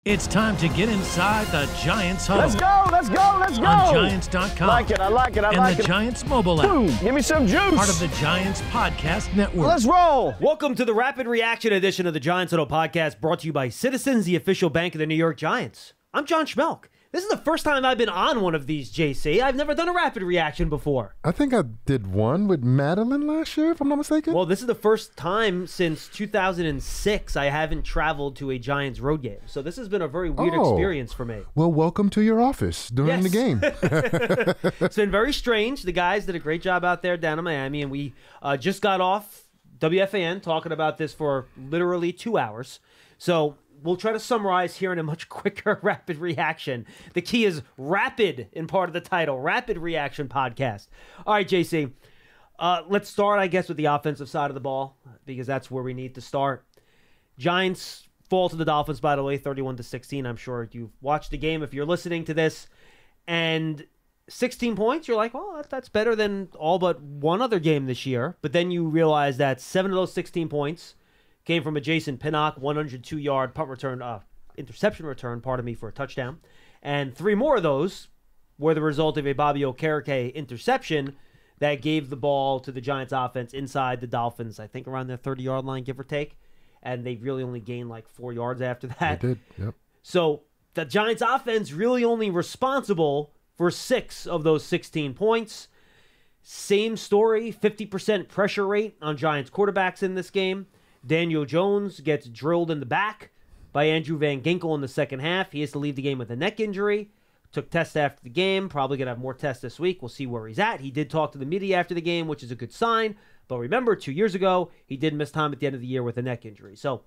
It's time to get inside the Giants Huddle. Let's go, let's go, let's go. On Giants.com. I like it. And the Giants mobile app. Boom, give me some juice. Part of the Giants Podcast Network. Let's roll. Welcome to the Rapid Reaction edition of the Giants Huddle Podcast, brought to you by Citizens, the official bank of the New York Giants. I'm John Schmeelk. This is the first time I've been on one of these, JC. I've never done a rapid reaction before. I think I did one with Madeline last year, if I'm not mistaken. Well, this is the first time since 2006 I haven't traveled to a Giants road game. So this has been a very weird experience for me. Well, welcome to your office during the game. It's been very strange. The guys did a great job out there down in Miami, and we just got off WFAN talking about this for literally 2 hours. So we'll try to summarize here in a much quicker rapid reaction. The key is rapid in part of the title, Rapid Reaction Podcast. All right, JC, let's start, I guess, with the offensive side of the ball, because that's where we need to start. Giants fall to the Dolphins, by the way, 31-16. I'm sure you've watched the game if you're listening to this. And 16 points, you're like, well, that's better than all but one other game this year. But then you realize that 7 of those 16 points came from a Jason Pinnock 102-yard punt return, interception return, for a touchdown. And 3 more of those were the result of a Bobby Okereke interception that gave the ball to the Giants offense inside the Dolphins, I think around their 30-yard line, give or take. And they really only gained like 4 yards after that. They did, yep. So the Giants offense really only responsible for 6 of those 16 points. Same story, 50% pressure rate on Giants quarterbacks in this game. Daniel Jones gets drilled in the back by Andrew Van Ginkel in the second half. He has to leave the game with a neck injury. Took tests after the game. Probably going to have more tests this week. We'll see where he's at. He did talk to the media after the game, which is a good sign. But remember, 2 years ago, he did miss time at the end of the year with a neck injury. So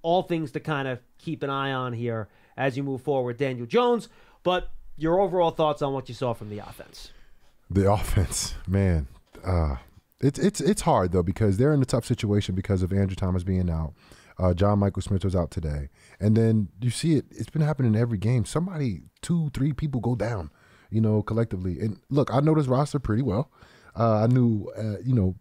all things to kind of keep an eye on here as you move forward with Daniel Jones. But your overall thoughts on what you saw from the offense. The offense, man. It's hard, though, because they're in a tough situation because of Andrew Thomas being out. John Michael Smith was out today. And then you see it. It's been happening in every game. Somebody, 2, 3 people go down, collectively. And, look, I know this roster pretty well. I knew,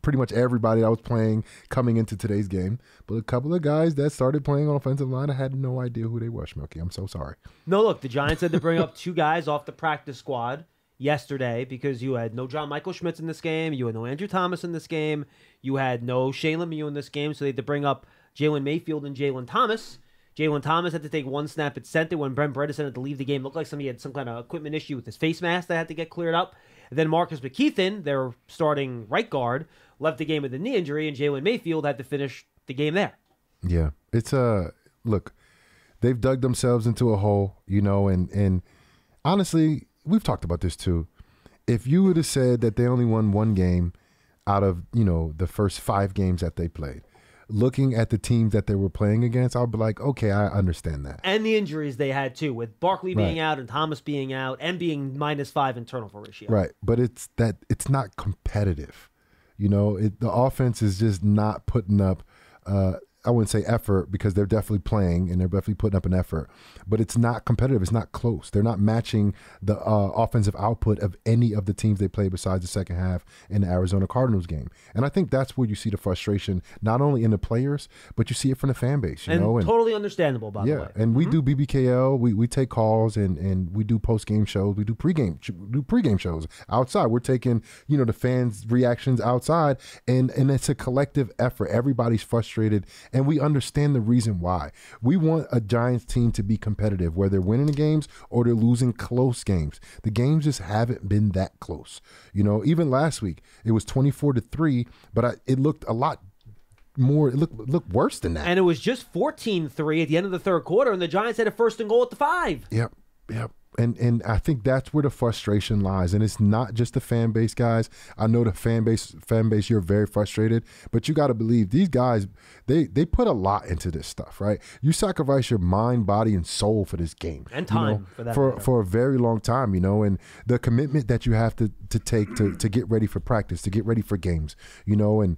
pretty much everybody I was playing coming into today's game. But a couple of guys that started playing on offensive line, I had no idea who they were, Schmeelk. I'm so sorry. No, look, the Giants had to bring up 2 guys off the practice squad yesterday because you had no John Michael Schmitz in this game. You had no Andrew Thomas in this game. You had no Shane Lemieux in this game. So they had to bring up Jalen Mayfield and Jalen Thomas. Jalen Thomas had to take 1 snap at center when Brent Bredesen had to leave the game. It looked like somebody had some kind of equipment issue with his face mask that had to get cleared up. And then Marcus McKeithen, their starting right guard, left the game with a knee injury, and Jalen Mayfield had to finish the game there. Yeah. It's look, they've dug themselves into a hole, and honestly, we've talked about this too. If you would have said that they only won 1 game out of, the first 5 games that they played, looking at the teams that they were playing against, I'll be like, okay, I understand that. And the injuries they had too, with Barkley being out and Thomas being out and being -5 in turnover ratio. Right, but it's not competitive. The offense is just not putting up I wouldn't say effort, because they're definitely playing and they're definitely putting up an effort, but it's not competitive. It's not close. They're not matching the offensive output of any of the teams they played besides the second half in the Arizona Cardinals game. And I think that's where you see the frustration, not only in the players, but you see it from the fan base. And totally understandable, by the way. And we do BBKL. We take calls and we do post-game shows. We do pregame shows outside. We're taking, the fans' reactions outside, and it's a collective effort. Everybody's frustrated. And we understand the reason why. We want a Giants team to be competitive, whether they're winning the games or they're losing close games. The games just haven't been that close. Even last week, it was 24-3, but it looked a lot more. It looked worse than that. And it was just 14-3 at the end of the third quarter, and the Giants had a 1st and goal at the 5. Yep. And I think that's where the frustration lies. And it's not just the fan base, guys. I know the fan base, you're very frustrated, but you got to believe these guys, they put a lot into this stuff, right? You sacrifice your mind, body, and soul for this game. And time, for that for a very long time, and the commitment that you have to take to get ready for practice, to get ready for games, and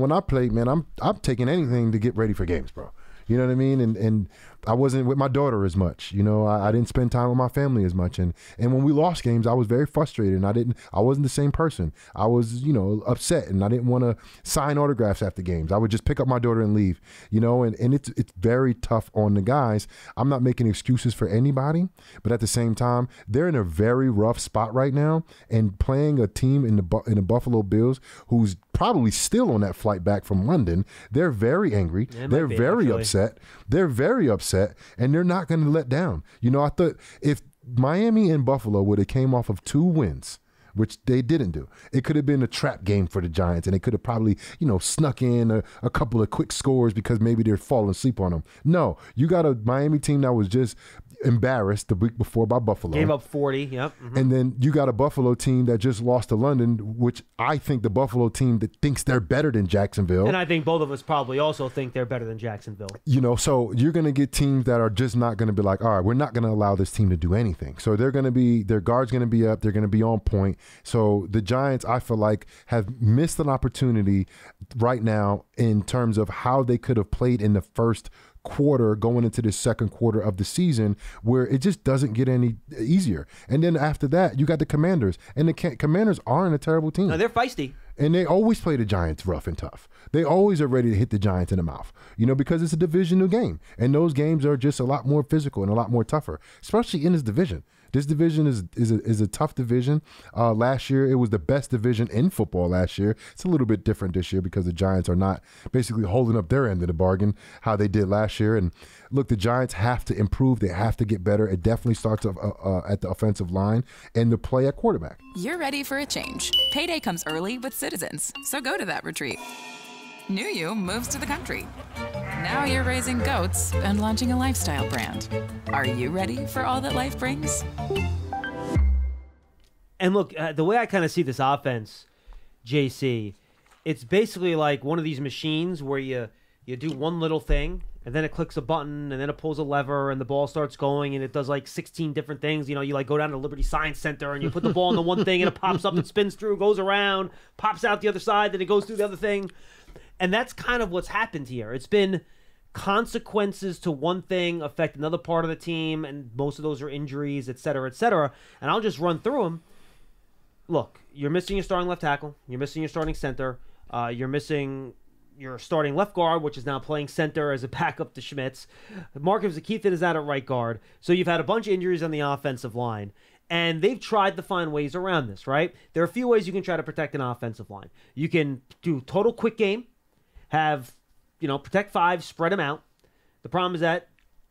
when I play, man, I'm taking anything to get ready for games, bro. You know what I mean? And I wasn't with my daughter as much. You know, I didn't spend time with my family as much. And when we lost games, I was very frustrated, and I wasn't the same person. I was, you know, upset, and I didn't want to sign autographs after games. I would just pick up my daughter and leave, you know, and it's very tough on the guys. I'm not making excuses for anybody, but at the same time, they're in a very rough spot right now, and playing a team in the Buffalo Bills who's probably still on that flight back from London. They're very angry. They're very upset. They're very upset, and they're not going to let down. You know, I thought if Miami and Buffalo would have came off of 2 wins, which they didn't do, it could have been a trap game for the Giants, and they could have probably, you know, snuck in a couple of quick scores because maybe they're falling asleep on them. No, you got a Miami team that was just embarrassed the week before by Buffalo. Gave up 40, yep. Mm-hmm. And then you got a Buffalo team that just lost to London, which I think the Buffalo team that thinks they're better than Jacksonville. And I think both of us probably also think they're better than Jacksonville. You know, so you're going to get teams that are just not going to be like, all right, we're not going to allow this team to do anything. So they're going to be, their guard's going to be up, they're going to be on point. So the Giants, I feel like, have missed an opportunity right now in terms of how they could have played in the first quarter going into the second quarter of the season, where it just doesn't get any easier. And then after that, you got the Commanders, and the Commanders aren't a terrible team. No, they're feisty. And they always play the Giants rough and tough. They always are ready to hit the Giants in the mouth, you know, because it's a divisional game. And those games are just a lot more physical and a lot more tougher, especially in this division. This division is a tough division. Last year, it was the best division in football last year. It's a little bit different this year because the Giants are not basically holding up their end of the bargain how they did last year. And look, the Giants have to improve. They have to get better. It definitely starts at the offensive line and the play at quarterback. You're ready for a change. Payday comes early with Citizens, so go to that retreat. New You moves to the country. Now you're raising goats and launching a lifestyle brand. Are you ready for all that life brings? And look, the way I kind of see this offense, JC, it's basically like one of these machines where you do one little thing, and then it clicks a button, and then it pulls a lever, and the ball starts going, and it does like 16 different things. You know, you like go down to Liberty Science Center, and you put the ball in the one thing, and it pops up and spins through, goes around, pops out the other side, then it goes through the other thing. And that's kind of what's happened here. It's been consequences to one thing affect another part of the team, and most of those are injuries, et cetera, et cetera. And I'll just run through them. Look, you're missing your starting left tackle. You're missing your starting center. You're missing your starting left guard, which is now playing center as a backup to Schmitz. Marcus Keithan is out at right guard. So you've had a bunch of injuries on the offensive line. And they've tried to find ways around this, right? There are a few ways you can try to protect an offensive line. You can do total quick game. Have, you know, protect 5, spread them out. The problem is that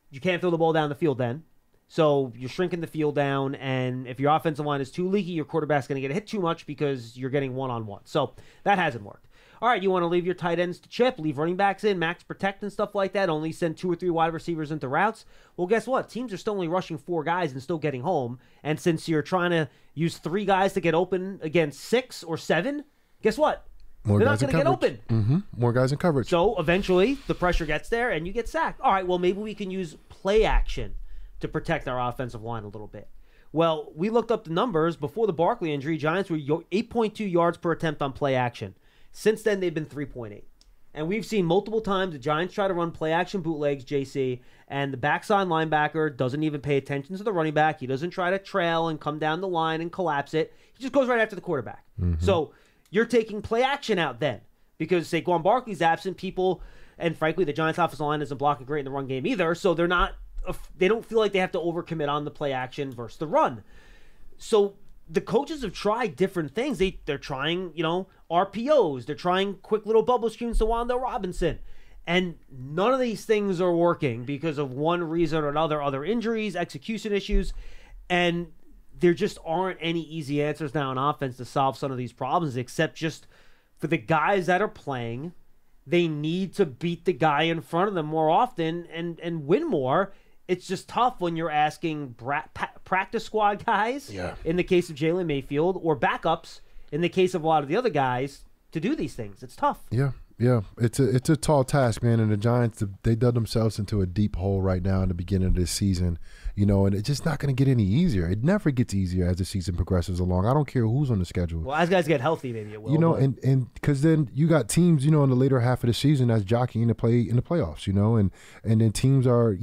you can't throw the ball down the field then. So you're shrinking the field down, and if your offensive line is too leaky, your quarterback's going to get hit too much because you're getting one-on-one. So that hasn't worked. All right, you want to leave your tight ends to chip, leave running backs in, max protect and stuff like that, only send 2 or 3 wide receivers into routes. Well, guess what? Teams are still only rushing 4 guys and still getting home. And since you're trying to use 3 guys to get open against 6 or 7, guess what? They're not going to get open. Mm-hmm. More guys in coverage. So eventually the pressure gets there and you get sacked. All right, well, maybe we can use play action to protect our offensive line a little bit. Well, we looked up the numbers. Before the Barkley injury, Giants were 8.2 yards per attempt on play action. Since then, they've been 3.8. And we've seen multiple times the Giants try to run play action bootlegs, JC, and the backside linebacker doesn't even pay attention to the running back. He doesn't try to trail and come down the line and collapse it. He just goes right after the quarterback. Mm-hmm. So you're taking play action out then because Saquon Barkley's absent. People, and frankly, the Giants' offensive line isn't blocking great in the run game either. So they don't feel like they have to overcommit on the play action versus the run. So the coaches have tried different things. They're trying, RPOs. They're trying quick little bubble screens to Wandale Robinson. And none of these things are working because of one reason or another, other injuries, execution issues. And there just aren't any easy answers now on offense to solve some of these problems, except just for the guys that are playing, they need to beat the guy in front of them more often and win more. It's just tough when you're asking practice squad guys, in the case of Jalen Mayfield, or backups, in the case of a lot of the other guys, to do these things. It's tough. Yeah. Yeah, it's a tall task, man. And the Giants, they dug themselves into a deep hole right now in the beginning of this season, and it's just not going to get any easier. It never gets easier as the season progresses along. I don't care who's on the schedule. Well, as guys get healthy, maybe it will. And because then you got teams, in the later half of the season that's jockeying to play in the playoffs, and then teams are,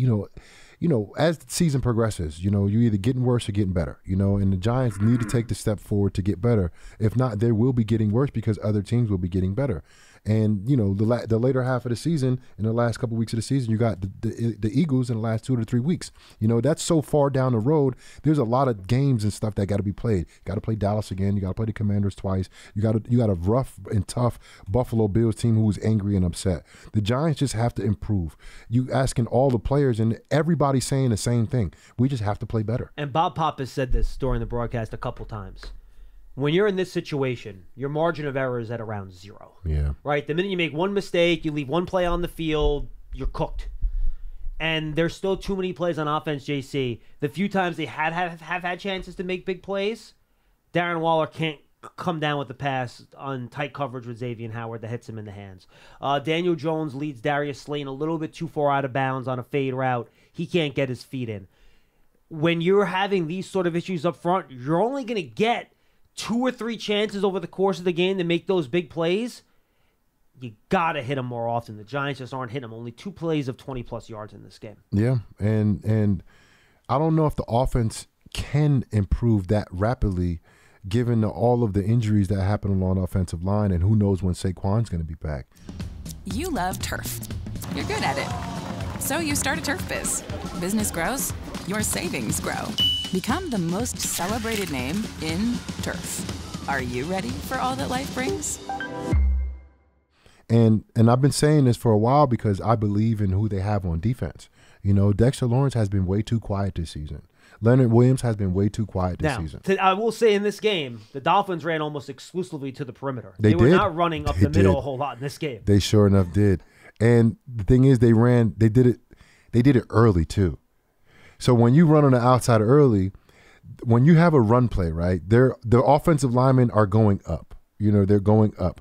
as the season progresses, you're either getting worse or getting better, and the Giants need to take the step forward to get better. If not, they will be getting worse because other teams will be getting better. And, the later half of the season, in the last couple of weeks of the season, you got the Eagles in the last 2 to 3 weeks. That's so far down the road. There's a lot of games and stuff that got to be played. Got to play Dallas again. You got to play the Commanders twice. You got a rough and tough Buffalo Bills team who's angry and upset. The Giants just have to improve. You asking all the players, and everybody's saying the same thing. We just have to play better. And Bob Pop has said this during the broadcast a couple times. When you're in this situation, your margin of error is at around 0. Yeah. Right? The minute you make one mistake, you leave one play on the field, you're cooked. And there's still too many plays on offense, JC. The few times they have had chances to make big plays, Darren Waller can't come down with the pass on tight coverage with Xavier Howard that hits him in the hands. Daniel Jones leads Darius Slayton a little bit too far out of bounds on a fade route. He can't get his feet in. When you're having these sort of issues up front, you're only going to get 2 or 3 chances over the course of the game to make those big plays. You got to hit them more often. The Giants just aren't hitting them. Only 2 plays of 20-plus yards in this game. Yeah, and I don't know if the offense can improve that rapidly given all of the injuries that happen along the offensive line, and who knows when Saquon's going to be back. You love turf. You're good at it. So you start a turf biz. Business grows, your savings grow. Become the most celebrated name in turf. Are you ready for all that life brings? And I've been saying this for a while because I believe in who they have on defense. Dexter Lawrence has been way too quiet this season. Leonard Williams has been way too quiet this season. I will say in this game, the Dolphins ran almost exclusively to the perimeter. They were did. not running up the middle a whole lot in this game. They sure enough did. And the thing is, they did it early too. So when you run on the outside early, when you have a run play, right, the offensive linemen are going up. They're going up.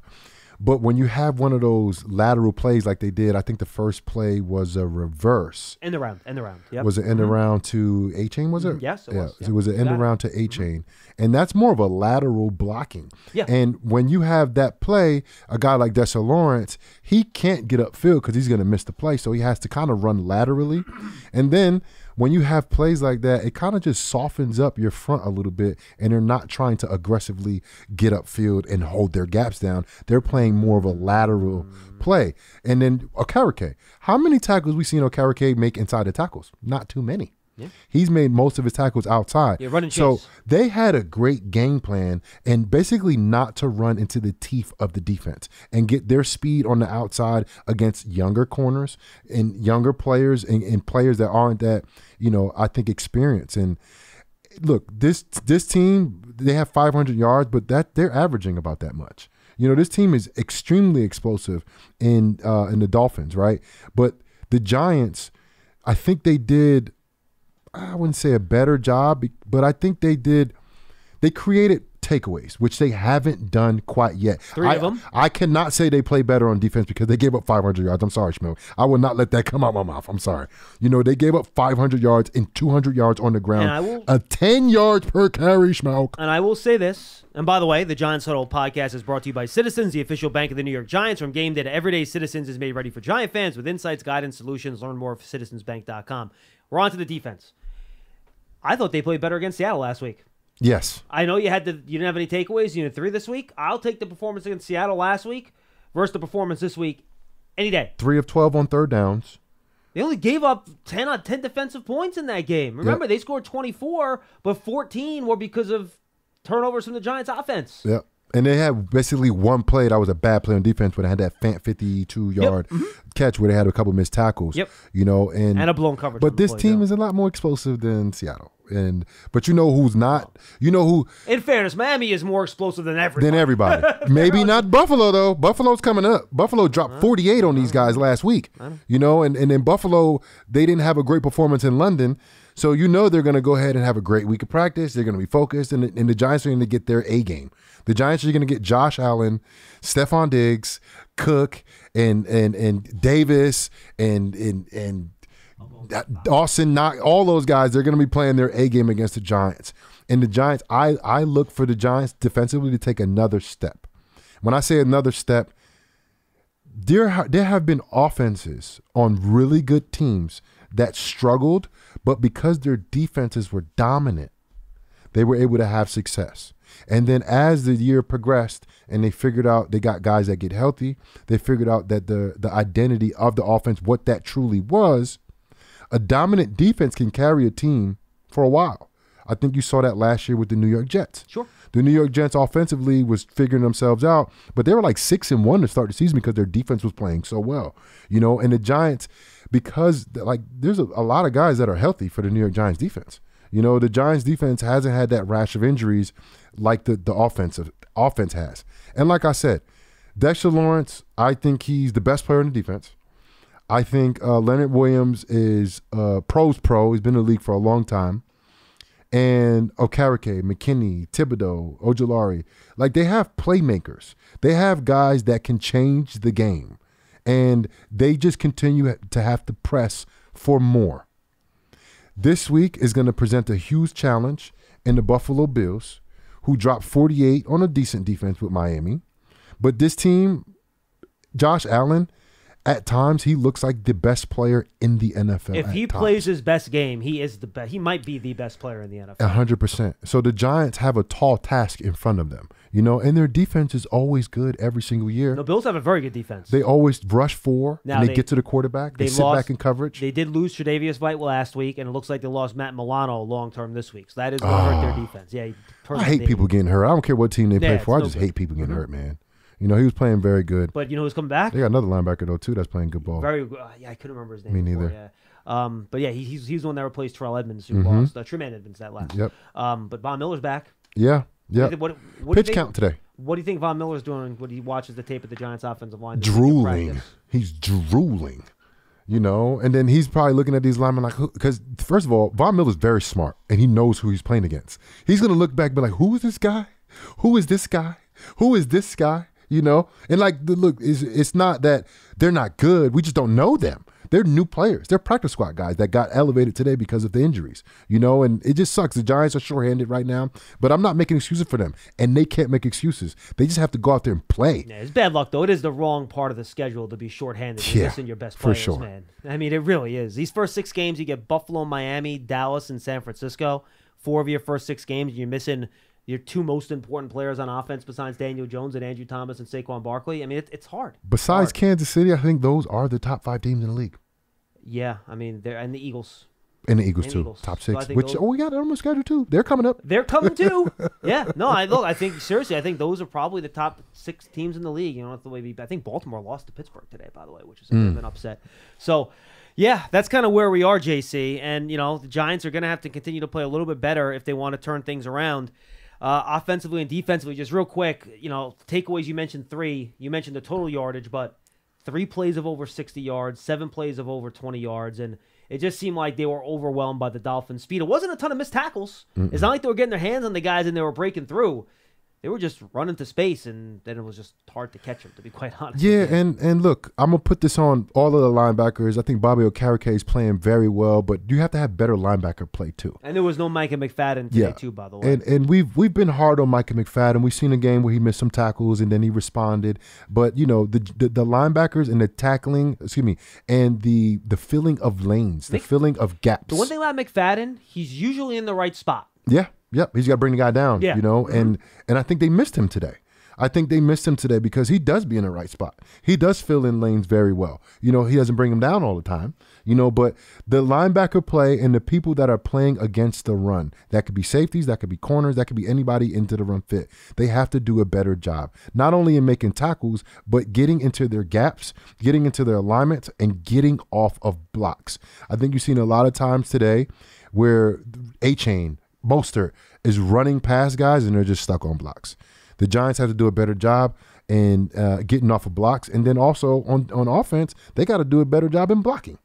But when you have one of those lateral plays like they did, I think the first play was a reverse. End around. Yep. Was it end around to A-Chain, was it? Yes, it was. It was an end around to A-Chain. And that's more of a lateral blocking. Yeah. And when you have that play, a guy like Dexter Lawrence, he can't get upfield because he's going to miss the play. So he has to kind of run laterally. And then when you have plays like that, it kind of just softens up your front a little bit, and they're not trying to aggressively get upfield and hold their gaps down. They're playing more of a lateral play. And then Okereke. How many tackles we seen Okereke make inside the tackles? Not too many. Yeah. He's made most of his tackles outside. Yeah, running so chase. they had a great game plan and basically not to run into the teeth of the defense and get their speed on the outside against younger corners and younger players and players that aren't that, I think experienced. And look, this team, they have 500 yards, but they're averaging about that much. This team is extremely explosive in the Dolphins, right? But the Giants, I think they did, I wouldn't say a better job, but I think they created takeaways, which they haven't done quite yet. 3 of them. I cannot say they play better on defense because they gave up 500 yards. I'm sorry, Schmeelk. I will not let that come out my mouth. I'm sorry. They gave up 500 yards and 200 yards on the ground. A 10 yards per carry, Schmeelk. And I will say this, and by the way, the Giants Huddle podcast is brought to you by Citizens, the official bank of the New York Giants. From game day to everyday, Citizens is made ready for Giant fans with insights, guidance, solutions. Learn more at citizensbank.com. We're on to the defense. I thought they played better against Seattle last week. Yes. I know you didn't have any takeaways. You had 3 this week. I'll take the performance against Seattle last week versus the performance this week any day. 3 of 12 on third downs. They only gave up 10 on 10 defensive points in that game. Remember, They scored 24, but 14 were because of turnovers from the Giants offense. Yep. And they had basically one play that was a bad play on defense when they had that 52-yard catch where they had a couple missed tackles. Yep. And a blown coverage. But this team is a lot more explosive than Seattle. But you know who's not? You know who? In fairness, Miami is more explosive than everybody. Maybe not Buffalo, though. Buffalo's coming up. Buffalo dropped 48 on these guys last week. And in Buffalo, they didn't have a great performance in London. So you know they're going to go ahead and have a great week of practice. They're going to be focused, and the Giants are going to get their A game. The Giants are going to get Josh Allen, Stephon Diggs, Cook, and Davis, and Dawson, not all those guys. They're going to be playing their A game against the Giants. And the Giants, I look for the Giants defensively to take another step. When I say another step, there have been offenses on really good teams that struggled, but because their defenses were dominant, they were able to have success. And then as the year progressed and they figured out they got guys that get healthy, they figured out that the identity of the offense, what that truly was, a dominant defense can carry a team for a while. I think you saw that last year with the New York Jets. Sure. The New York Jets offensively was figuring themselves out, but they were like 6-1 to start the season because their defense was playing so well. And the Giants, because there's a lot of guys that are healthy for the New York Giants defense. The Giants defense hasn't had that rash of injuries like the offense has. And like I said, Dexter Lawrence, I think he's the best player in the defense. I think Leonard Williams is pro's pro. He's been in the league for a long time. And Okereke, McKinney, Thibodeau, Ojulari, they have playmakers. They have guys that can change the game. And they just continue to have to press for more. This week is going to present a huge challenge in the Buffalo Bills, who dropped 48 on a decent defense with Miami. But this team, Josh Allen, at times, he looks like the best player in the NFL. If he plays his best game, he is the best. He might be the best player in the NFL. 100%. So the Giants have a tall task in front of them, and their defense is always good every single year. The Bills have a very good defense. They always rush for, and they get to the quarterback. They sit back in coverage. They did lose Tre'Davious White last week, and it looks like they lost Matt Milano long-term this week. So that is going to hurt their defense. Yeah, I hate people getting hurt. I don't care what team they play for. I just hate people getting hurt, man. He was playing very good. But who's coming back? They got another linebacker, though, too, that's playing good ball. Very good. I couldn't remember his name. Me neither. Yeah. But, yeah, he's the one that replaced Terrell Edmonds, who lost. Truman Edmonds that last. Yep. But Von Miller's back. Yeah. Yeah. What Pitch count today. What do you think Von Miller's doing when he watches the tape of the Giants' offensive line? Drooling. He's drooling. And then he's probably looking at these linemen because, first of all, Von Miller's very smart, and he knows who he's playing against. He's going to look back and be like, who is this guy? Who is this guy? Who is this guy? And look, it's not that they're not good. We just don't know them. They're new players. They're practice squad guys that got elevated today because of the injuries, and it just sucks. The Giants are shorthanded right now, but I'm not making excuses for them, and they can't make excuses. They just have to go out there and play. Yeah, it's bad luck, though. It is the wrong part of the schedule to be shorthanded. You're missing your best players, for sure. Man. I mean, it really is. These first 6 games, you get Buffalo, Miami, Dallas, and San Francisco. 4 of your first 6 games, you're missing your 2 most important players on offense besides Daniel Jones and Andrew Thomas and Saquon Barkley. I mean, it's hard. Besides Kansas City, I think those are the top 5 teams in the league. Yeah, I mean, and the Eagles. And the Eagles, too. Top 6. We got them on the schedule, too. They're coming up. They're coming, too. Yeah. No, I think, seriously, I think those are probably the top 6 teams in the league. The way I think Baltimore lost to Pittsburgh today, by the way, which is a bit of an upset. So, yeah, that's kind of where we are, JC. And, the Giants are going to have to continue to play a little bit better if they want to turn things around. Offensively and defensively, just real quick, takeaways, you mentioned 3. You mentioned the total yardage, but 3 plays of over 60 yards, 7 plays of over 20 yards, and it just seemed like they were overwhelmed by the Dolphins' speed. It wasn't a ton of missed tackles. It's not like they were getting their hands on the guys and they were breaking through. They were just running to space, and then it was just hard to catch them, to be quite honest. Yeah, and look, I'm going to put this on all of the linebackers. I think Bobby Okereke is playing very well, but you have to have better linebacker play, too. And there was no Micah McFadden today, too, by the way. And we've been hard on Micah McFadden. We've seen a game where he missed some tackles, and then he responded. But, the linebackers and the tackling, and the filling of lanes, the filling of gaps. The one thing about McFadden, he's usually in the right spot. Yeah. Yep, he's got to bring the guy down, and I think they missed him today. I think they missed him today because he does be in the right spot. He does fill in lanes very well. He doesn't bring them down all the time, but the linebacker play and the people that are playing against the run, that could be safeties, that could be corners, that could be anybody into the run fit. They have to do a better job, not only in making tackles, but getting into their gaps, getting into their alignments, and getting off of blocks. I think you've seen a lot of times today where A-Chain, Mostert is running past guys and they're just stuck on blocks. The Giants have to do a better job in getting off of blocks. And then also on offense, they got to do a better job in blocking.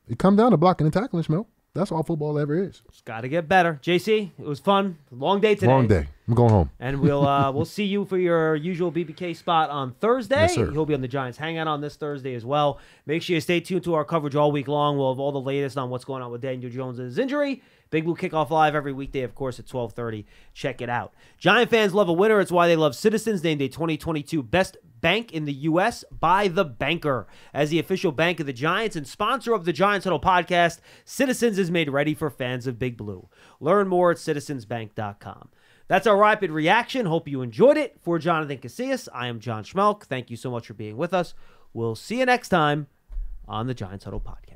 It comes down to blocking and tackling, Schmeelk. That's all football ever is. It's got to get better. JC, it was fun. Long day today. Long day. I'm going home. And we'll see you for your usual BBK spot on Thursday. Yes, sir. He'll be on the Giants Hangout on this Thursday as well. Make sure you stay tuned to our coverage all week long. We'll have all the latest on what's going on with Daniel Jones' injury. Big Blue Kickoff Live every weekday, of course, at 12:30. Check it out. Giant fans love a winner. It's why they love Citizens, named a 2022 Best Bank in the U.S. by The Banker. As the official bank of the Giants and sponsor of the Giants Huddle podcast, Citizens is made ready for fans of Big Blue. Learn more at citizensbank.com. That's our rapid reaction. Hope you enjoyed it. For Jonathan Casillas, I am John Schmeelk. Thank you so much for being with us. We'll see you next time on the Giants Huddle podcast.